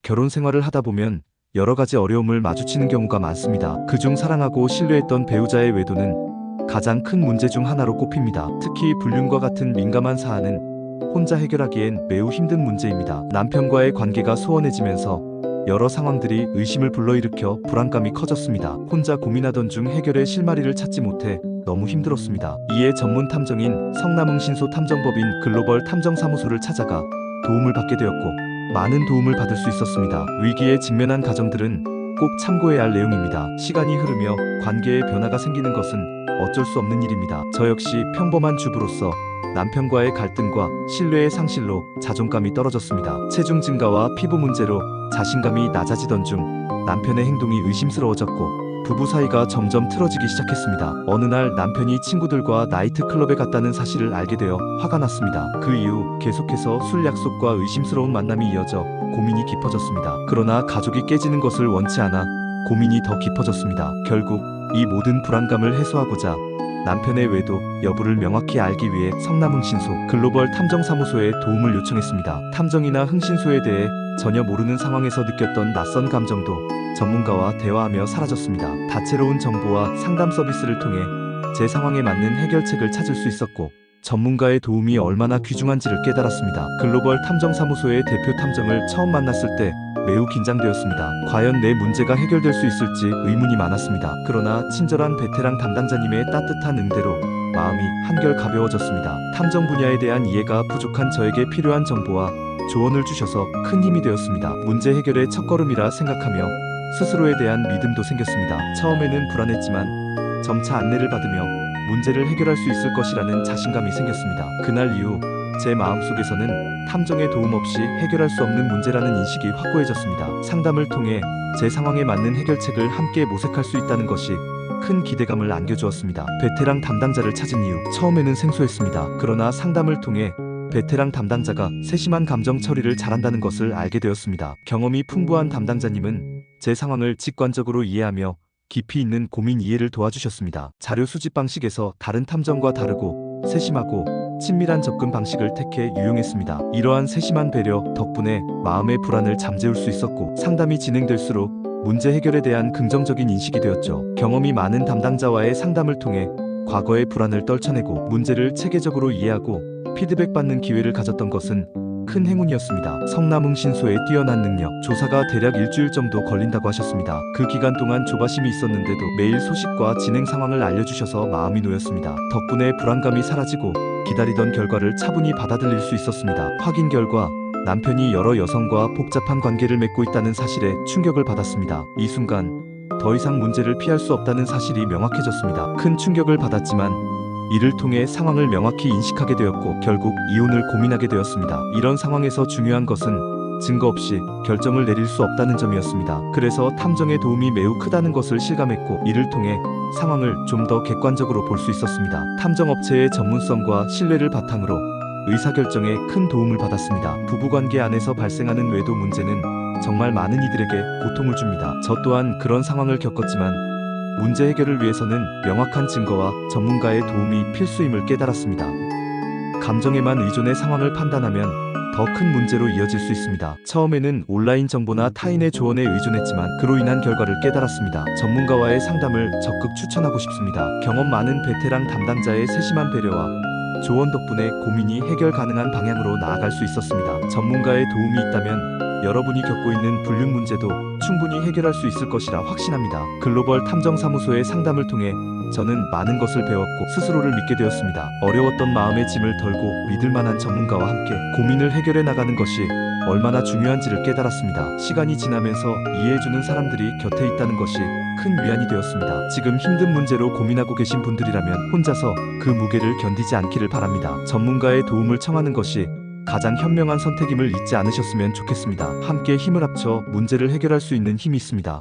결혼 생활을 하다 보면 여러 가지 어려움을 마주치는 경우가 많습니다. 그중 사랑하고 신뢰했던 배우자의 외도는 가장 큰 문제 중 하나로 꼽힙니다. 특히 불륜과 같은 민감한 사안은 혼자 해결하기엔 매우 힘든 문제입니다. 남편과의 관계가 소원해지면서 여러 상황들이 의심을 불러일으켜 불안감이 커졌습니다. 혼자 고민하던 중 해결의 실마리를 찾지 못해 너무 힘들었습니다. 이에 전문 탐정인 성남흥신소 탐정법인 글로벌 탐정사무소를 찾아가 도움을 받게 되었고 많은 도움을 받을 수 있었습니다. 위기에 직면한 가정들은 꼭 참고해야 할 내용입니다. 시간이 흐르며 관계에 변화가 생기는 것은 어쩔 수 없는 일입니다. 저 역시 평범한 주부로서 남편과의 갈등과 신뢰의 상실로 자존감이 떨어졌습니다. 체중 증가와 피부 문제로 자신감이 낮아지던 중 남편의 행동이 의심스러워졌고 부부 사이가 점점 틀어지기 시작했습니다. 어느 날 남편이 친구들과 나이트클럽에 갔다는 사실을 알게 되어 화가 났습니다. 그 이후 계속해서 술 약속과 의심스러운 만남이 이어져 고민이 깊어졌습니다. 그러나 가족이 깨지는 것을 원치 않아 고민이 더 깊어졌습니다. 결국 이 모든 불안감을 해소하고자 남편의 외도 여부를 명확히 알기 위해 성남흥신소 글로벌 탐정사무소에 도움을 요청했습니다. 탐정이나 흥신소에 대해 전혀 모르는 상황에서 느꼈던 낯선 감정도 전문가와 대화하며 사라졌습니다. 다채로운 정보와 상담 서비스를 통해 제 상황에 맞는 해결책을 찾을 수 있었고 전문가의 도움이 얼마나 귀중한지를 깨달았습니다. 글로벌 탐정사무소의 대표 탐정을 처음 만났을 때 매우 긴장되었습니다. 과연 내 문제가 해결될 수 있을지 의문이 많았습니다. 그러나 친절한 베테랑 담당자님의 따뜻한 응대로 마음이 한결 가벼워졌습니다. 탐정 분야에 대한 이해가 부족한 저에게 필요한 정보와 조언을 주셔서 큰 힘이 되었습니다. 문제 해결의 첫걸음이라 생각하며 스스로에 대한 믿음도 생겼습니다. 처음에는 불안했지만 점차 안내를 받으며 문제를 해결할 수 있을 것이라는 자신감이 생겼습니다. 그날 이후 제 마음속에서는 탐정의 도움 없이 해결할 수 없는 문제라는 인식이 확고해졌습니다. 상담을 통해 제 상황에 맞는 해결책을 함께 모색할 수 있다는 것이 큰 기대감을 안겨주었습니다. 베테랑 담당자를 찾은 이유, 처음에는 생소했습니다. 그러나 상담을 통해 베테랑 담당자가 세심한 감정 처리를 잘한다는 것을 알게 되었습니다. 경험이 풍부한 담당자님은 제 상황을 직관적으로 이해하며 깊이 있는 고민 이해를 도와주셨습니다. 자료 수집 방식에서 다른 탐정과 다르고 세심하고 친밀한 접근 방식을 택해 유용했습니다. 이러한 세심한 배려 덕분에 마음의 불안을 잠재울 수 있었고 상담이 진행될수록 문제 해결에 대한 긍정적인 인식이 되었죠. 경험이 많은 담당자와의 상담을 통해 과거의 불안을 떨쳐내고 문제를 체계적으로 이해하고 피드백받는 기회를 가졌던 것은 큰 행운이었습니다. 성남흥신소의 뛰어난 능력, 조사가 대략 일주일 정도 걸린다고 하셨습니다. 그 기간 동안 조바심이 있었는데도 매일 소식과 진행 상황을 알려주셔서 마음이 놓였습니다. 덕분에 불안감이 사라지고 기다리던 결과를 차분히 받아들일 수 있었습니다. 확인 결과 남편이 여러 여성과 복잡한 관계를 맺고 있다는 사실에 충격을 받았습니다. 이 순간 더 이상 문제를 피할 수 없다는 사실이 명확해졌습니다. 큰 충격을 받았지만 이를 통해 상황을 명확히 인식하게 되었고 결국 이혼을 고민하게 되었습니다. 이런 상황에서 중요한 것은 증거 없이 결정을 내릴 수 없다는 점이었습니다. 그래서 탐정의 도움이 매우 크다는 것을 실감했고 이를 통해 상황을 좀 더 객관적으로 볼 수 있었습니다. 탐정업체의 전문성과 신뢰를 바탕으로 의사결정에 큰 도움을 받았습니다. 부부관계 안에서 발생하는 외도 문제는 정말 많은 이들에게 고통을 줍니다. 저 또한 그런 상황을 겪었지만 문제 해결을 위해서는 명확한 증거와 전문가의 도움이 필수임을 깨달았습니다. 감정에만 의존해 상황을 판단하면 더 큰 문제로 이어질 수 있습니다. 처음에는 온라인 정보나 타인의 조언에 의존했지만 그로 인한 결과를 깨달았습니다. 전문가와의 상담을 적극 추천하고 싶습니다. 경험 많은 베테랑 담당자의 세심한 배려와 조언 덕분에 고민이 해결 가능한 방향으로 나아갈 수 있었습니다. 전문가의 도움이 있다면 여러분이 겪고 있는 불륜 문제도 충분히 해결할 수 있을 것이라 확신합니다. 글로벌 탐정사무소의 상담을 통해 저는 많은 것을 배웠고 스스로를 믿게 되었습니다. 어려웠던 마음의 짐을 덜고 믿을 만한 전문가와 함께 고민을 해결해 나가는 것이 얼마나 중요한지를 깨달았습니다. 시간이 지나면서 이해해주는 사람들이 곁에 있다는 것이 큰 위안이 되었습니다. 지금 힘든 문제로 고민하고 계신 분들이라면 혼자서 그 무게를 견디지 않기를 바랍니다. 전문가의 도움을 청하는 것이 가장 현명한 선택임을 잊지 않으셨으면 좋겠습니다. 함께 힘을 합쳐 문제를 해결할 수 있는 힘이 있습니다.